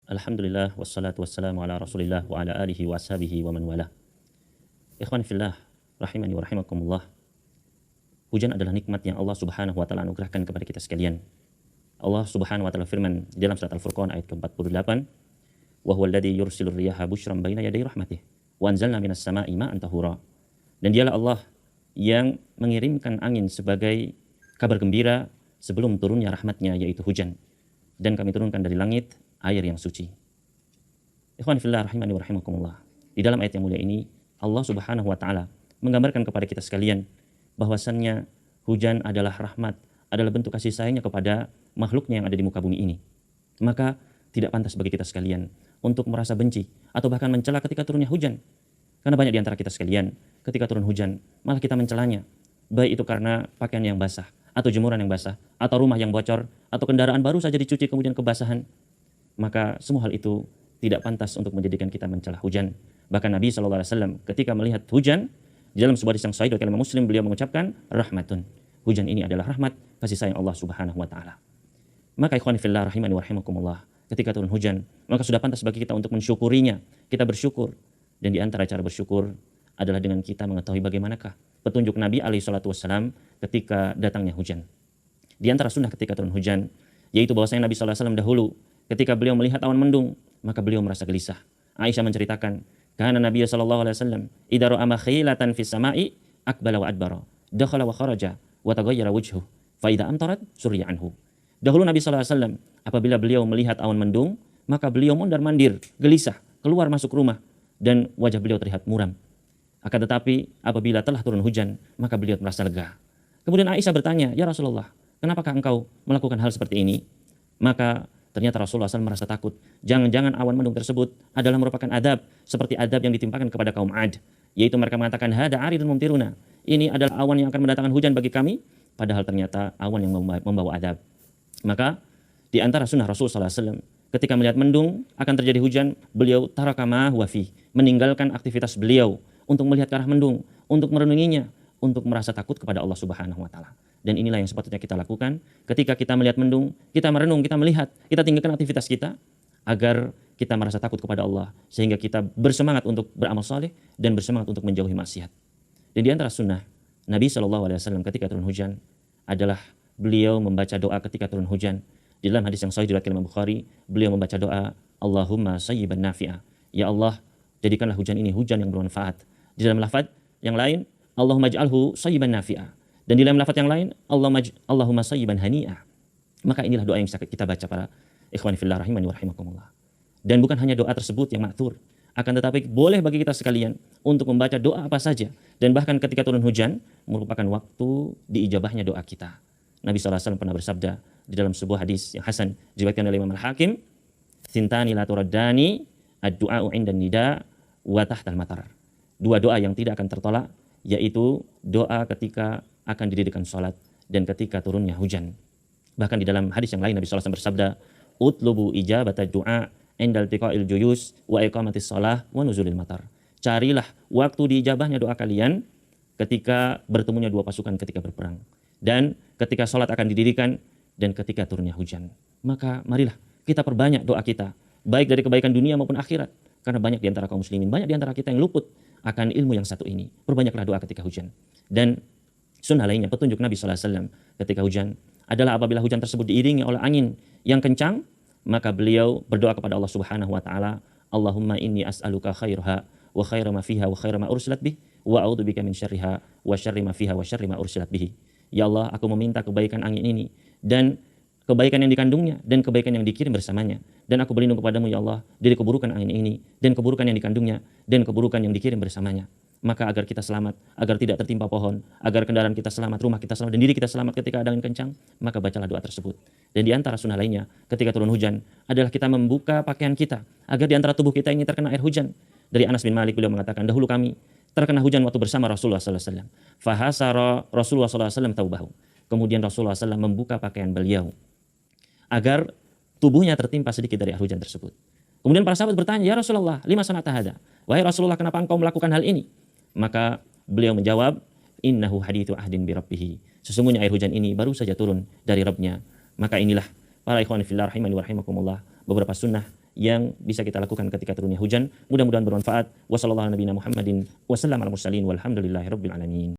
Alhamdulillah wassalatu wassalamu ala Rasulillah wa ala alihi wa ashabihi wa man wala. Ikhwan fillah rahimani wa rahimakumullah. Hujan adalah nikmat yang Allah Subhanahu wa taala anugerahkan kepada kita sekalian. Allah Subhanahu wa taala firman di dalam surat Al-Furqan ayat ke-48, "Wa huwal ladzi yursilur riyaha busyran baina yaday rahmatih wa anzalna minas sama'i ma'an tahura." Dan dialah Allah yang mengirimkan angin sebagai kabar gembira sebelum turunnya rahmatnya, yaitu hujan. Dan kami turunkan dari langit air yang suci. Ikhwan fillah rahimani wa rahimakumullah. Di dalam ayat yang mulia ini, Allah Subhanahu wa taala menggambarkan kepada kita sekalian bahwasannya hujan adalah rahmat, adalah bentuk kasih sayangnya kepada makhluknya yang ada di muka bumi ini. Maka tidak pantas bagi kita sekalian untuk merasa benci atau bahkan mencela ketika turunnya hujan. Karena banyak di antara kita sekalian ketika turun hujan malah kita mencelanya. Baik itu karena pakaian yang basah, atau jemuran yang basah, atau rumah yang bocor, atau kendaraan baru saja dicuci kemudian kebasahan. Maka semua hal itu tidak pantas untuk menjadikan kita mencela hujan. Bahkan Nabi SAW ketika melihat hujan, di dalam sebuah hadis yang sahih dari Imam Muslim, beliau mengucapkan rahmatun. Hujan ini adalah rahmat, kasih sayang Allah Subhanahu wa taala. Maka ikhwan fillah rahimani wa rahimakumullah, ketika turun hujan, maka sudah pantas bagi kita untuk mensyukurinya. Kita bersyukur. Dan di antara cara bersyukur adalah dengan kita mengetahui bagaimanakah petunjuk Nabi SAW ketika datangnya hujan. Di antara sunnah ketika turun hujan, yaitu bahwasanya Nabi SAW dahulu ketika beliau melihat awan mendung, maka beliau merasa gelisah. Aisyah menceritakan, karena Nabi SAW idza ra'a makhilatan fis sama'i aqbala wa adbara, dakhala wa kharaja wa taghayyara wajhuhu, fa idza amtarat surya anhu. Dahulu Nabi SAW apabila beliau melihat awan mendung, maka beliau mondar-mandir, gelisah, keluar masuk rumah, dan wajah beliau terlihat muram. Akan tetapi apabila telah turun hujan, maka beliau merasa lega. Kemudian Aisyah bertanya, "Ya Rasulullah, kenapakah engkau melakukan hal seperti ini?" Maka ternyata Rasulullah SAW merasa takut. Jangan-jangan awan mendung tersebut adalah merupakan adab, seperti adab yang ditimpakan kepada kaum Ad. Yaitu mereka mengatakan, "Hada aridun mumtiruna." Ini adalah awan yang akan mendatangkan hujan bagi kami. Padahal ternyata awan yang membawa adab. Maka di antara sunnah Rasulullah SAW, ketika melihat mendung akan terjadi hujan, beliau tarakama wafi, meninggalkan aktivitas beliau untuk melihat ke arah mendung, untuk merenunginya, untuk merasa takut kepada Allah Subhanahu wa taala. Dan inilah yang sepatutnya kita lakukan ketika kita melihat mendung, kita merenung, kita melihat, kita tinggalkan aktivitas kita agar kita merasa takut kepada Allah, sehingga kita bersemangat untuk beramal saleh dan bersemangat untuk menjauhi maksiat. Dan di antara sunnah Nabi SAW ketika turun hujan adalah beliau membaca doa ketika turun hujan. Di dalam hadis yang sahih diriwayatkan Imam Bukhari, beliau membaca doa, Allahumma sayyiban nafi'a. Ya Allah, jadikanlah hujan ini hujan yang bermanfaat. Di dalam lafaz yang lain, Allahumma ij'alhu sayyiban nafi'a. Dan di dalam lafaz yang lain, Allahumma sayyiban hani'a. Maka inilah doa yang bisa kita baca para ikhwan fillah rahimani wa rahimakumullah. Dan bukan hanya doa tersebut yang ma'thur, akan tetapi boleh bagi kita sekalian untuk membaca doa apa saja. Dan bahkan ketika turun hujan merupakan waktu diijabahnya doa kita. Nabi SAW pernah bersabda di dalam sebuah hadis yang hasan diriwayatkan oleh Imam Al-Hakim, "Thintani la turaddani ad-du'a'u 'inda nida wa tahtal matar." Dua doa yang tidak akan tertolak, yaitu doa ketika akan didirikan salat dan ketika turunnya hujan. Bahkan di dalam hadis yang lain Nabi SAW bersabda, "Utlubu ijabata du'a indal tiqa'il juyus wa iqamatis shalah wa nuzulil matar." Carilah waktu diijabahnya doa kalian ketika bertemunya dua pasukan ketika berperang, dan ketika salat akan didirikan, dan ketika turunnya hujan. Maka marilah kita perbanyak doa kita, baik dari kebaikan dunia maupun akhirat. Karena banyak di antara kaum muslimin, banyak di antara kita yang luput akan ilmu yang satu ini. Perbanyaklah doa ketika hujan. Dan sunnah lainnya, petunjuk Nabi SAW ketika hujan adalah apabila hujan tersebut diiringi oleh angin yang kencang, maka beliau berdoa kepada Allah Subhanahu wa taala, Allahumma inni as'aluka khairaha wa khaira ma fiha wa khaira ma ursilat bih wa a'udzubika min syarriha wa syarri ma fiha wa syarri ma ursilat bihi. Ya Allah, aku meminta kebaikan angin ini dan kebaikan yang dikandungnya dan kebaikan yang dikirim bersamanya. Dan aku berlindung kepadamu ya Allah dari keburukan angin ini dan keburukan yang dikandungnya dan keburukan yang dikirim bersamanya. Maka agar kita selamat, agar tidak tertimpa pohon, agar kendaraan kita selamat, rumah kita selamat, dan diri kita selamat ketika ada angin kencang, maka bacalah doa tersebut. Dan di antara sunnah lainnya ketika turun hujan adalah kita membuka pakaian kita agar di antara tubuh kita ini terkena air hujan. Dari Anas bin Malik beliau mengatakan, dahulu kami terkena hujan waktu bersama Rasulullah SAW. Fahasara Rasulullah SAW taubahu. Kemudian Rasulullah SAW membuka pakaian beliau agar tubuhnya tertimpa sedikit dari air hujan tersebut. Kemudian para sahabat bertanya, ya Rasulullah, lima sanata hada. Wahai Rasulullah, kenapa engkau melakukan hal ini? Maka beliau menjawab, innahu hadithu ahdin bi rabbih. Sesungguhnya air hujan ini baru saja turun dari Rabbnya. Maka inilah para ikhwan fillah rahimani wa rahimakumullah, beberapa sunnah yang bisa kita lakukan ketika turunnya hujan. Mudah-mudahan bermanfaat. Wassalamualaikum warahmatullahi wabarakatuh. Wassalamu ala mursalin walhamdulillahi rabbil alamin.